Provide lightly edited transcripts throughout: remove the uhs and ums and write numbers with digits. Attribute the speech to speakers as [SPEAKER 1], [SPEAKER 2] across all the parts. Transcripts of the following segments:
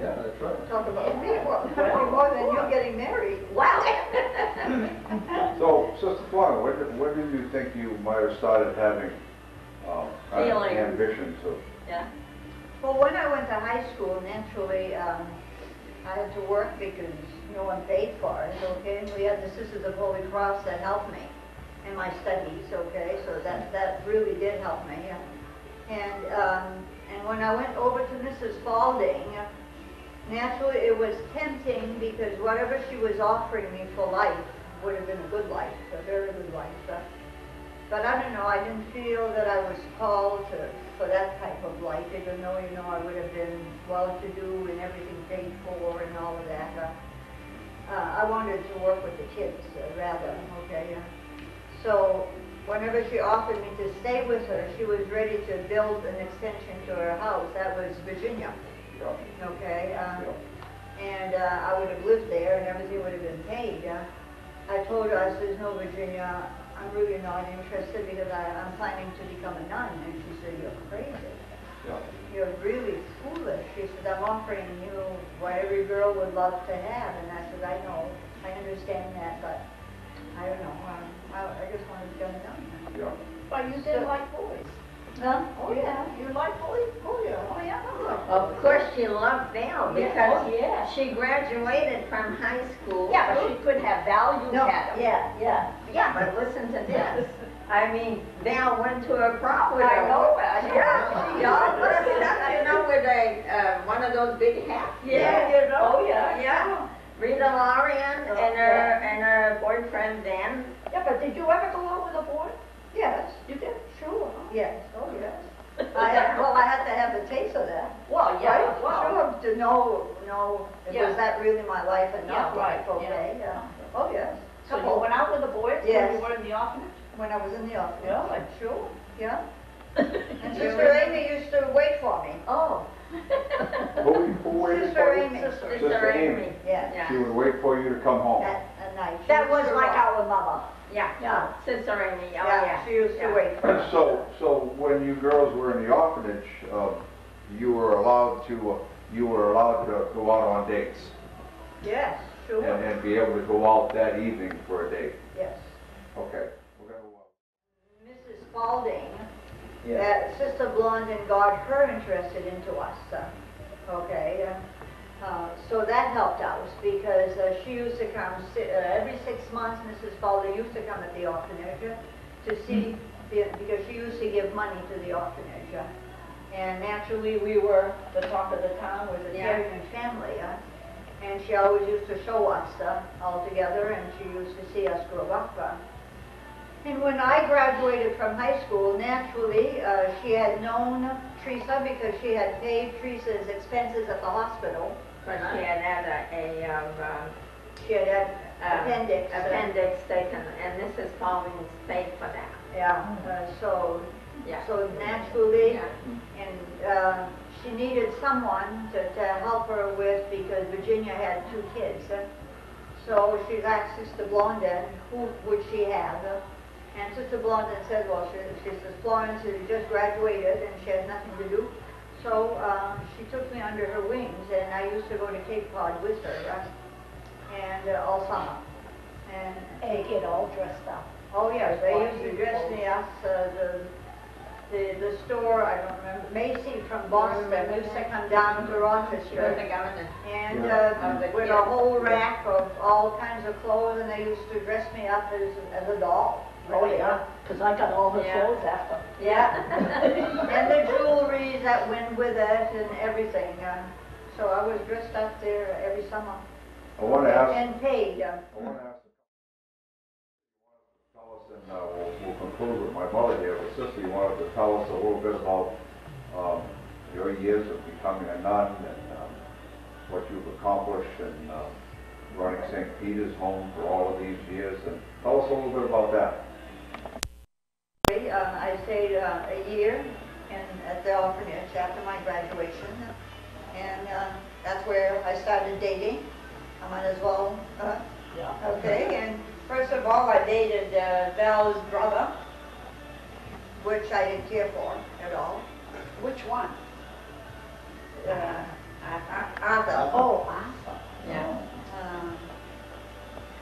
[SPEAKER 1] Yeah, that's right.
[SPEAKER 2] Talk about me, well, more than you getting married.
[SPEAKER 3] Wow.
[SPEAKER 1] So, Sister Florence, when did you think you might have started having
[SPEAKER 3] Feelings.
[SPEAKER 1] ambition to?
[SPEAKER 3] Yeah.
[SPEAKER 2] Well, when I went to high school, naturally, I had to work because no one paid for it, okay? And we had the Sisters of Holy Cross that helped me in my studies, okay? So that really did help me. And when I went over to Mrs. Spalding, naturally it was tempting because whatever she was offering me for life would have been a good life, a very good life. But I don't know, I didn't feel that I was called for that type of life, even though, you know, I would have been well-to-do and everything paid for and all of that. I wanted to work with the kids rather, okay? So whenever she offered me to stay with her, she was ready to build an extension to her house. That was Virginia, okay? And I would have lived there and everything would have been paid. I told her, I said, no, Virginia, I'm really not interested because I'm planning to become a nun. And she said, you're crazy. You're really foolish. She said, I'm offering you what every girl would love to have. And I said, I know, I understand that, but I don't know. I just wanted to become a nun.
[SPEAKER 4] But you did like boys.
[SPEAKER 2] Huh?
[SPEAKER 4] Oh yeah. You like boys? Oh yeah. Oh yeah.
[SPEAKER 3] Of course she loved Val because
[SPEAKER 4] yeah.
[SPEAKER 3] she graduated from high school.
[SPEAKER 4] Yeah, but she could have valued at him.
[SPEAKER 3] Yeah. Yeah, but listen to this. I mean, Val went to a prom with her.
[SPEAKER 4] I know.
[SPEAKER 3] She all dressed up, you know, with a one of those big hats.
[SPEAKER 4] Yeah, you know. Oh yeah.
[SPEAKER 3] Yeah. Rita Lorian and her boyfriend then.
[SPEAKER 4] Yeah, but did you ever go out with a boy?
[SPEAKER 2] Yes.
[SPEAKER 4] You did? Sure.
[SPEAKER 2] Yes. Oh yes. I had to have the taste of that.
[SPEAKER 4] Well, yeah.
[SPEAKER 2] Right?
[SPEAKER 4] Well.
[SPEAKER 2] Sure, to know was that really my life and not
[SPEAKER 4] Yeah, right.
[SPEAKER 2] life, okay?
[SPEAKER 4] Yeah.
[SPEAKER 2] Oh yes.
[SPEAKER 4] So you went out with the boys
[SPEAKER 2] Yes.
[SPEAKER 4] when you were in the orphanage?
[SPEAKER 2] When I was in the office.
[SPEAKER 4] Yeah, sure.
[SPEAKER 2] Yeah. And Sister Amy used to wait for me.
[SPEAKER 4] Oh.
[SPEAKER 1] Who waited
[SPEAKER 2] Sister
[SPEAKER 1] for you?
[SPEAKER 2] Amy.
[SPEAKER 1] Sister Amy.
[SPEAKER 2] Yeah.
[SPEAKER 1] She would wait for you to come home.
[SPEAKER 2] At night. She
[SPEAKER 4] That
[SPEAKER 2] used
[SPEAKER 4] was
[SPEAKER 2] to
[SPEAKER 4] like
[SPEAKER 2] wait.
[SPEAKER 4] our mother.
[SPEAKER 3] Yeah. Sister Amy. Oh
[SPEAKER 2] Yeah,
[SPEAKER 3] yeah.
[SPEAKER 2] she used to wait for me.
[SPEAKER 1] So when you girls were in the orphanage, you were allowed to go out on dates
[SPEAKER 2] Yes, sure.
[SPEAKER 1] and be able to go out that evening for a date.
[SPEAKER 2] Yes.
[SPEAKER 1] Okay. We're gonna.
[SPEAKER 2] Mrs. Spalding,
[SPEAKER 1] Yeah.
[SPEAKER 2] Sister Blondin got her interested into us. Okay. So that helped out because she used to come every 6 months. Mrs. Spalding used to come at the orphanage to see because she used to give money to the orphanage. And naturally, we were the talk of the town, was a caring family. And she always used to show us all together, and she used to see us grow up. And when I graduated from high school, naturally, she had known Teresa because she had paid Teresa's expenses at the hospital.
[SPEAKER 3] But she had
[SPEAKER 2] She had
[SPEAKER 3] appendix taken, and Mrs. Spalding paid for that.
[SPEAKER 2] Yeah. So naturally, and she needed someone to help her with because Virginia had 2 kids. So she asked Sister Blondin, who would she have? And Sister Blondin said, well, Sister Florence had just graduated and she had nothing to do. So she took me under her wings, and I used to go to Cape Cod with her, and all summer. And
[SPEAKER 4] They get all dressed up.
[SPEAKER 2] oh yes, they used to dress me up. The store, I don't remember, Macy from Boston used to come down to Rochester, and with a whole rack of all kinds of clothes, and they used to dress me up as a doll.
[SPEAKER 4] Oh yeah, because I got all her clothes after.
[SPEAKER 2] Yeah. And the jewelry that went with it and everything. So I was dressed up there every summer.
[SPEAKER 1] I want to ask.
[SPEAKER 2] And paid.
[SPEAKER 1] I want to ask. Tell us, and we'll conclude with my mother here. But sister, you wanted to tell us a little bit about your years of becoming a nun and what you've accomplished and running St. Peter's Home for all of these years. And tell us a little bit about that.
[SPEAKER 2] I stayed a year at the orphanage after my graduation, and that's where I started dating. I might as well, okay. And first of all, I dated Val's brother, which I didn't care for at all.
[SPEAKER 4] Which one?
[SPEAKER 2] Arthur.
[SPEAKER 4] Oh, Arthur.
[SPEAKER 3] Yeah.
[SPEAKER 2] Um,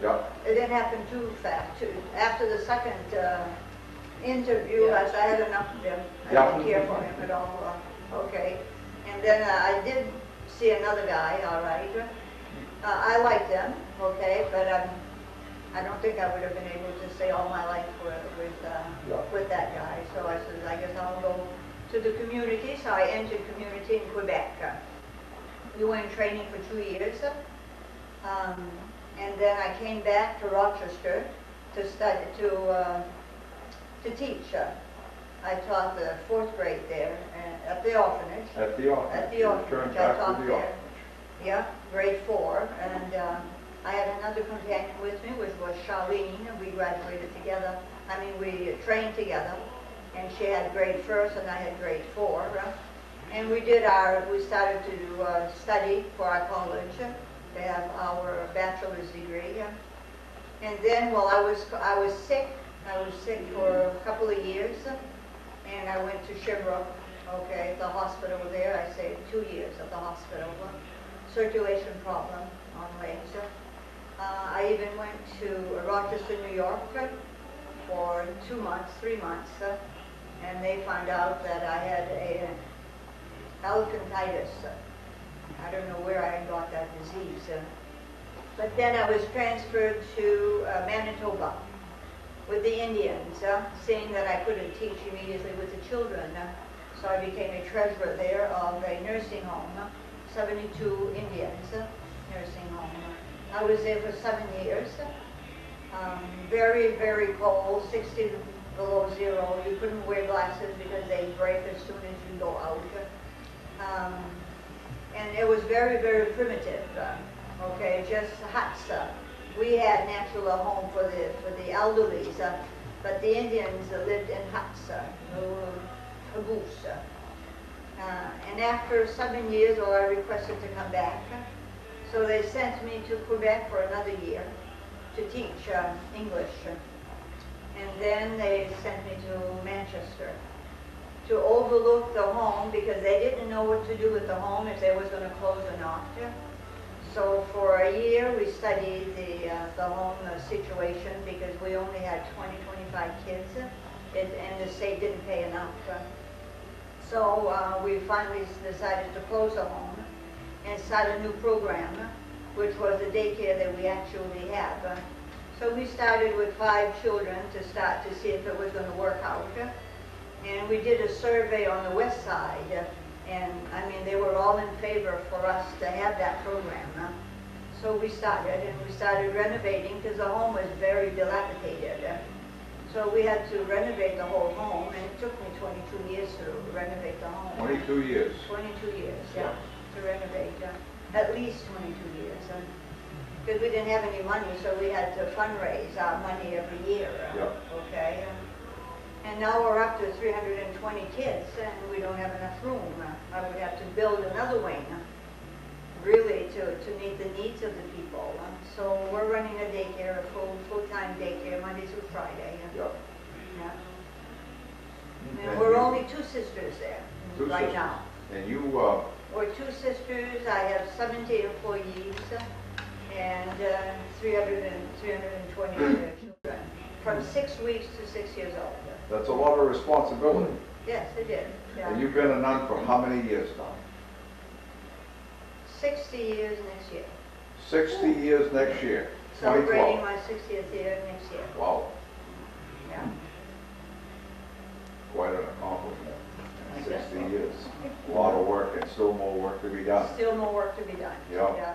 [SPEAKER 1] Yeah,
[SPEAKER 2] It didn't happen too fast. After the second interview, I said I had enough of him. I
[SPEAKER 1] Yeah.
[SPEAKER 2] didn't care for him at all. Okay. And then I did see another guy, all right. I liked him, okay, but I don't think I would have been able to stay all my life with that guy. So I said, I guess I'll go to the community. So I entered community in Quebec. We went in training for 2 years. And then I came back to Rochester to study, to teach. I taught the 4th grade there at the orphanage.
[SPEAKER 1] at the orphanage.
[SPEAKER 2] At the
[SPEAKER 1] You
[SPEAKER 2] orphanage,
[SPEAKER 1] returned
[SPEAKER 2] I
[SPEAKER 1] back to
[SPEAKER 2] taught
[SPEAKER 1] the
[SPEAKER 2] there.
[SPEAKER 1] orphanage.
[SPEAKER 2] Yeah, grade 4. And I had another companion with me, which was Charlene. We graduated together. I mean, we trained together. And she had grade 1st and I had grade 4. And we started to study for our college. To have our bachelor's degree. And then, well, I was sick. I was sick for a couple of years, and I went to Sherbrooke, okay, the hospital there. I stayed 2 years at the hospital. Circulation problem on legs. I even went to Rochester, New York for 2 months, 3 months, and they found out that I had elephantitis. I don't know where I got that disease. But then I was transferred to Manitoba with the Indians, seeing that I couldn't teach immediately with the children. So I became a treasurer there of a nursing home, 72 Indians nursing home. I was there for 7 years. Very, very cold, 60 below zero. You couldn't wear glasses because they break as soon as you go out. And it was very, very primitive, okay, just huts. We had natural home for the elderly, but the Indians lived in huts, caboose. And after 7 years, I requested to come back. So they sent me to Quebec for another year to teach English. And then they sent me to Manchester to overlook the home because they didn't know what to do with the home, if they was going to close or not. So for a year we studied the home situation because we only had 20, 25 kids and the state didn't pay enough. So we finally decided to close the home and start a new program, which was the daycare that we actually have. So we started with 5 children to start to see if it was going to work out. And we did a survey on the west side, and I mean they were all in favor for us to have that program. So we started renovating because the home was very dilapidated. So we had to renovate the whole home, and it took me 22 years to renovate the home.
[SPEAKER 1] 22 years.
[SPEAKER 2] 22 years, yeah, to renovate. At least 22 years. Because we didn't have any money, so we had to fundraise our money every year. Okay. And now we're up to 320 kids, and we don't have enough room. I would have to build another wing, really, to meet the needs of the people. So we're running a daycare, a full-time daycare, Monday through Friday.
[SPEAKER 1] Yep.
[SPEAKER 2] Yeah. And we're only 2 sisters there right now.
[SPEAKER 1] And you,
[SPEAKER 2] We're 2 sisters. I have 70 employees and 320 children, from 6 weeks to 6 years old.
[SPEAKER 1] that's a lot of responsibility.
[SPEAKER 2] Yes, it did. Yeah.
[SPEAKER 1] And you've been a nun for how many years now?
[SPEAKER 2] 60 years next year.
[SPEAKER 1] 60 years next year.
[SPEAKER 2] Celebrating
[SPEAKER 1] 2012.
[SPEAKER 2] my 60th year next year.
[SPEAKER 1] Wow,
[SPEAKER 2] Yeah.
[SPEAKER 1] quite an accomplishment. 60 years. A lot of work and still more work to be done.
[SPEAKER 2] Still more work to be done.
[SPEAKER 1] Yeah.
[SPEAKER 2] Yeah.